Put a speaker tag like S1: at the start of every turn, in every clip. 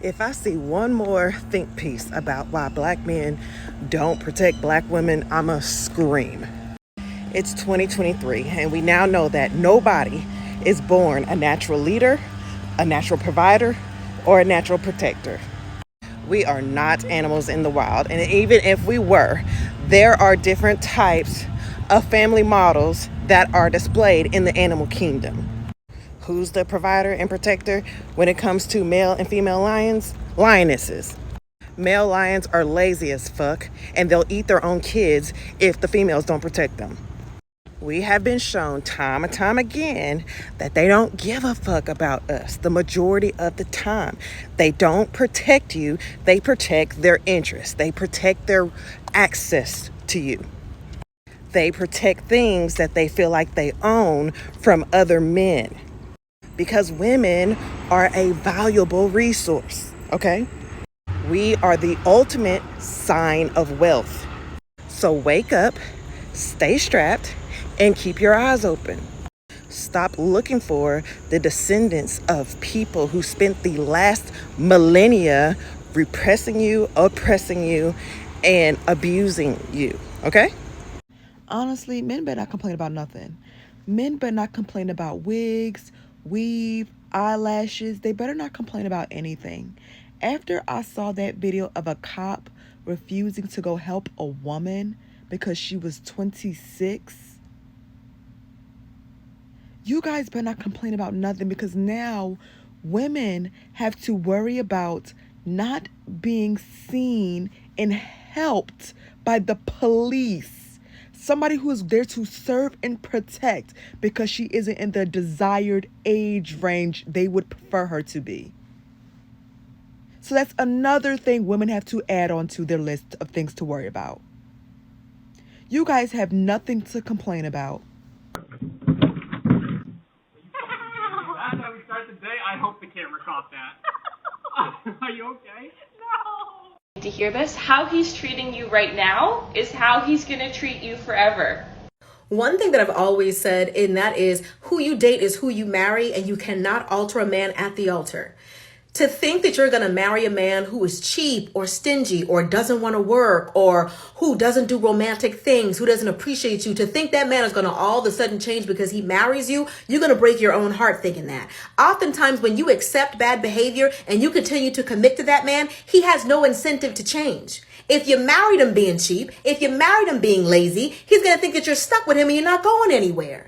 S1: If I see one more think piece about why black men don't protect black women, I'ma scream. It's 2023, and we now know that nobody is born a natural leader, a natural provider, or a natural protector. We are not animals in the wild, and even if we were, there are different types of family models that are displayed in the animal kingdom. Who's the provider and protector when it comes to male and female lions? Lionesses. Male lions are lazy as fuck, and they'll eat their own kids if the females don't protect them. We have been shown time and time again that they don't give a fuck about us the majority of the time. They don't protect you, they protect their interests. They protect their access to you. They protect things that they feel like they own from other men. Because women are a valuable resource, okay? We are the ultimate sign of wealth. So wake up, stay strapped, and keep your eyes open. Stop looking for the descendants of people who spent the last millennia repressing you, oppressing you, and abusing you, okay?
S2: Honestly, men better not complain about nothing. Men better not complain about wigs, weave, eyelashes. They better not complain about anything. After I saw that video of a cop refusing to go help a woman because she was 26, you guys better not complain about nothing, because now women have to worry about not being seen and helped by the police. Somebody who is there to serve and protect because she isn't in the desired age range they would prefer her to be. So that's another thing women have to add on to their list of things to worry about. You guys have nothing to complain about.
S3: That's how we start the day. I hope the camera caught that. Are you okay? No.
S4: To hear this, how he's treating you right now is how he's gonna treat you forever.
S5: One thing that I've always said, and that is who you date is who you marry, and you cannot alter a man at the altar. To think that you're going to marry a man who is cheap or stingy or doesn't want to work or who doesn't do romantic things, who doesn't appreciate you, to think that man is going to all of a sudden change because he marries you, you're going to break your own heart thinking that. Oftentimes when you accept bad behavior and you continue to commit to that man, he has no incentive to change. If you married him being cheap, if you married him being lazy, he's going to think that you're stuck with him and you're not going anywhere.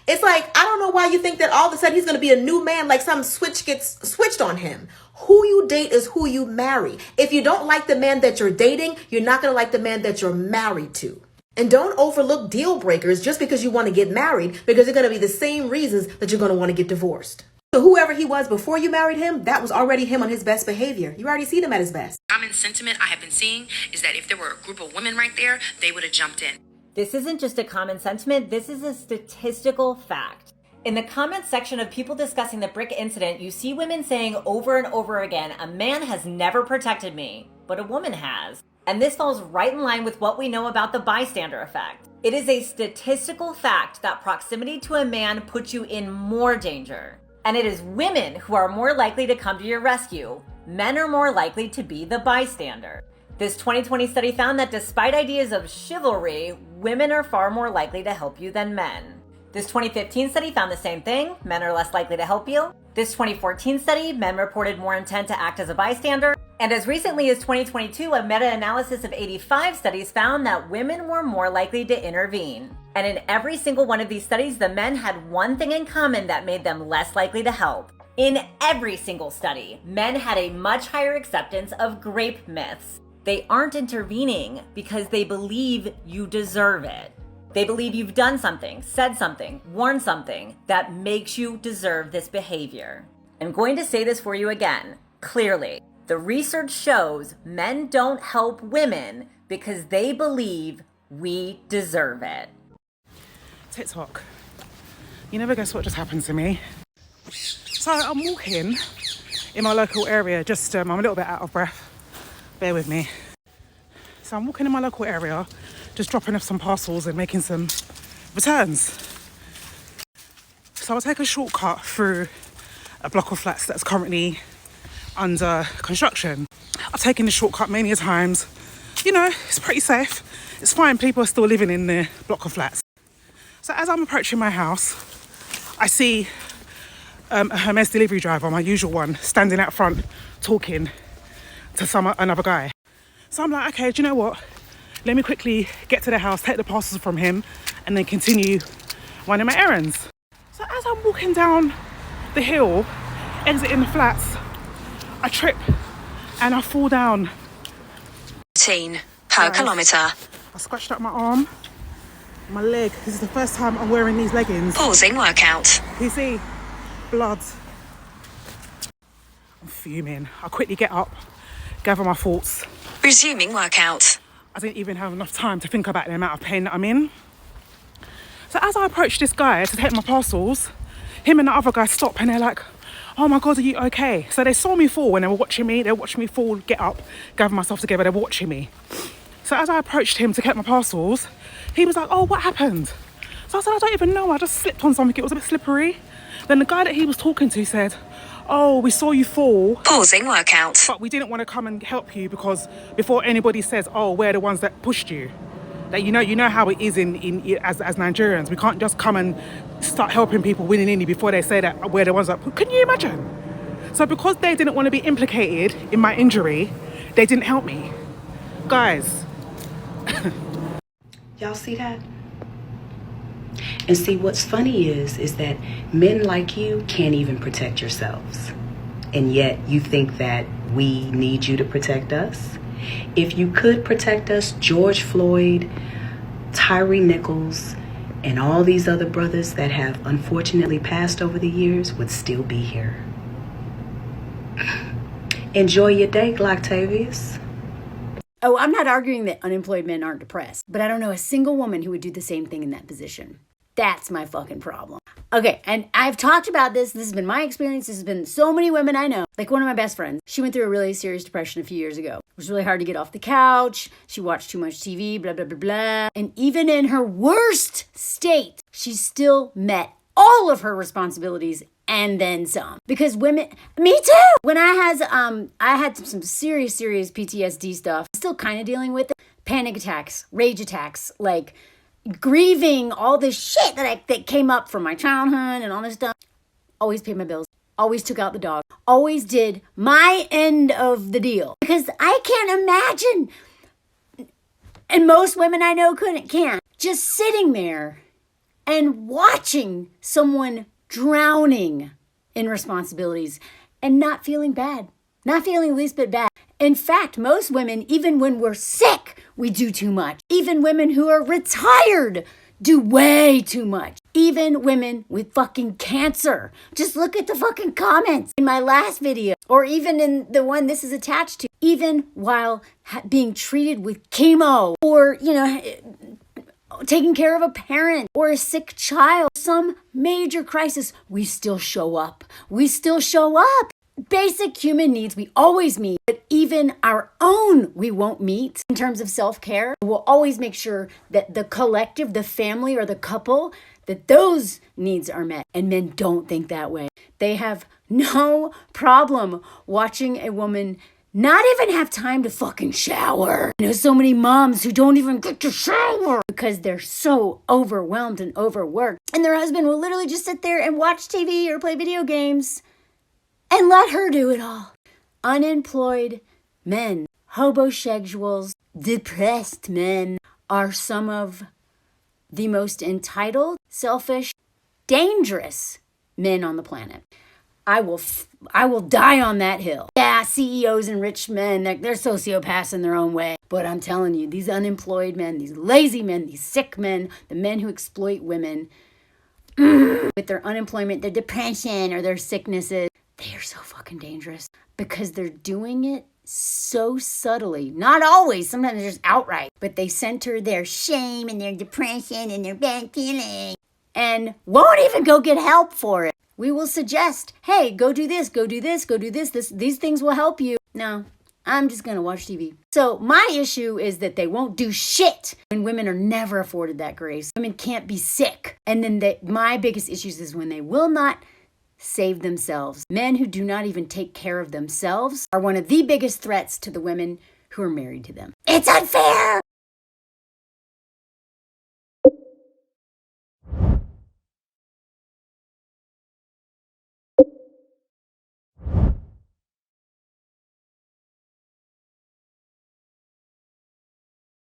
S5: It's like, I don't know why you think that all of a sudden he's going to be a new man, like some switch gets switched on him. Who you date is who you marry. If you don't like the man that you're dating, you're not going to like the man that you're married to. And don't overlook deal breakers just because you want to get married, because they're going to be the same reasons that you're going to want to get divorced. So whoever he was before you married him, that was already him on his best behavior. You already seen him at his best.
S6: Common sentiment I have been seeing is that if there were a group of women right there, they would have jumped in.
S7: This isn't just a common sentiment, this is a statistical fact. In the comments section of people discussing the brick incident, you see women saying over and over again, a man has never protected me, but a woman has. And this falls right in line with what we know about the bystander effect. It is a statistical fact that proximity to a man puts you in more danger. And it is women who are more likely to come to your rescue. Men are more likely to be the bystander. This 2020 study found that despite ideas of chivalry, women are far more likely to help you than men. This 2015 study found the same thing. Men are less likely to help you. This 2014 study, men reported more intent to act as a bystander. And as recently as 2022, a meta-analysis of 85 studies found that women were more likely to intervene. And in every single one of these studies, the men had one thing in common that made them less likely to help. In every single study, men had a much higher acceptance of grape myths. They aren't intervening because they believe you deserve it. They believe you've done something, said something, worn something that makes you deserve this behavior. I'm going to say this for you again, clearly. The research shows men don't help women because they believe we deserve it.
S8: TikTok. You never guess what just happened to me. So I'm walking in my local area, just I'm a little bit out of breath. Bear with me. So I'm walking in my local area, just dropping off some parcels and making some returns. So I'll take a shortcut through a block of flats that's currently under construction. I've taken the shortcut many a times. You know, it's pretty safe. It's fine, people are still living in the block of flats. So as I'm approaching my house, I see a Hermes delivery driver, my usual one, standing out front talking to another guy. So I'm like, okay, do you know what? Let me quickly get to the house, take the parcels from him, and then continue running my errands. So as I'm walking down the hill, exiting the flats, I trip and I fall down.
S6: 18 per kilometre.
S8: I scratched up my arm, my leg. This is the first time I'm wearing these leggings.
S6: Pausing workout.
S8: You see, blood. I'm fuming. I quickly get up, gather my thoughts.
S6: Resuming workout.
S8: I didn't even have enough time to think about the amount of pain that I'm in. So as I approach this guy to take my parcels, him and the other guy stop and they're like, oh my God, are you okay? So they saw me fall when they were watching me. They were watching me fall, get up, gather myself together. They were watching me. So as I approached him to get my parcels, he was like, oh, what happened? So I said, I don't even know. I just slipped on something. It was a bit slippery. Then the guy that he was talking to said, oh, we saw you fall.
S6: Pausing workout.
S8: But we didn't want to come and help you because before anybody says, oh, we're the ones that pushed you. That you know how it is as Nigerians. We can't just come and start helping people willy-nilly before they say that we're the ones that... Can you imagine? So because they didn't want to be implicated in my injury, they didn't help me. Guys.
S9: Y'all see that? And see, what's funny is that men like you can't even protect yourselves. And yet you think that we need you to protect us? If you could protect us, George Floyd, Tyree Nichols, and all these other brothers that have unfortunately passed over the years would still be here. Enjoy your day, Gloctavius.
S10: Oh, I'm not arguing that unemployed men aren't depressed, but I don't know a single woman who would do the same thing in that position. That's my fucking problem. Okay, and I've talked about this. This has been my experience. This has been so many women I know. Like one of my best friends, she went through a really serious depression a few years ago. It was really hard to get off the couch. She watched too much TV, blah, blah, blah, blah. And even in her worst state, she still met all of her responsibilities and then some. Because women, me too. When I had some serious PTSD stuff, I'm still kind of dealing with it. Panic attacks, rage attacks, like grieving all this shit that came up from my childhood and all this stuff. Always paid my bills. Always took out the dog. Always did my end of the deal. Because I can't imagine, and most women I know can't, just sitting there and watching someone drowning in responsibilities and not feeling bad. Not feeling the least bit bad. In fact, most women, even when we're sick, we do too much. Even women who are retired do way too much. Even women with fucking cancer. Just look at the fucking comments in my last video, or even in the one this is attached to. Even while being treated with chemo, or, taking care of a parent or a sick child, some major crisis, we still show up. We still show up. Basic human needs we always meet, but even our own we won't meet in terms of self-care. We'll always make sure that the collective, the family or the couple, that those needs are met. And men don't think that way. They have no problem watching a woman not even have time to fucking shower. So many moms who don't even get to shower because they're so overwhelmed and overworked. And their husband will literally just sit there and watch TV or play video games and let her do it all. Unemployed men, hobosexuals, depressed men are some of the most entitled, selfish, dangerous men on the planet. I will die on that hill. Yeah, CEOs and rich men, they're sociopaths in their own way. But I'm telling you, these unemployed men, these lazy men, these sick men, the men who exploit women with their unemployment, their depression, or their sicknesses, they are so fucking dangerous because they're doing it so subtly. Not always, sometimes they're just outright, but they center their shame and their depression and their bad feeling and won't even go get help for it. We will suggest, hey, go do this, go do this, go do this. These things will help you. No, I'm just going to watch TV. So my issue is that they won't do shit when women are never afforded that grace. Women can't be sick. And then my biggest issues is when they will not save themselves. Men who do not even take care of themselves are one of the biggest threats to the women who are married to them. It's unfair!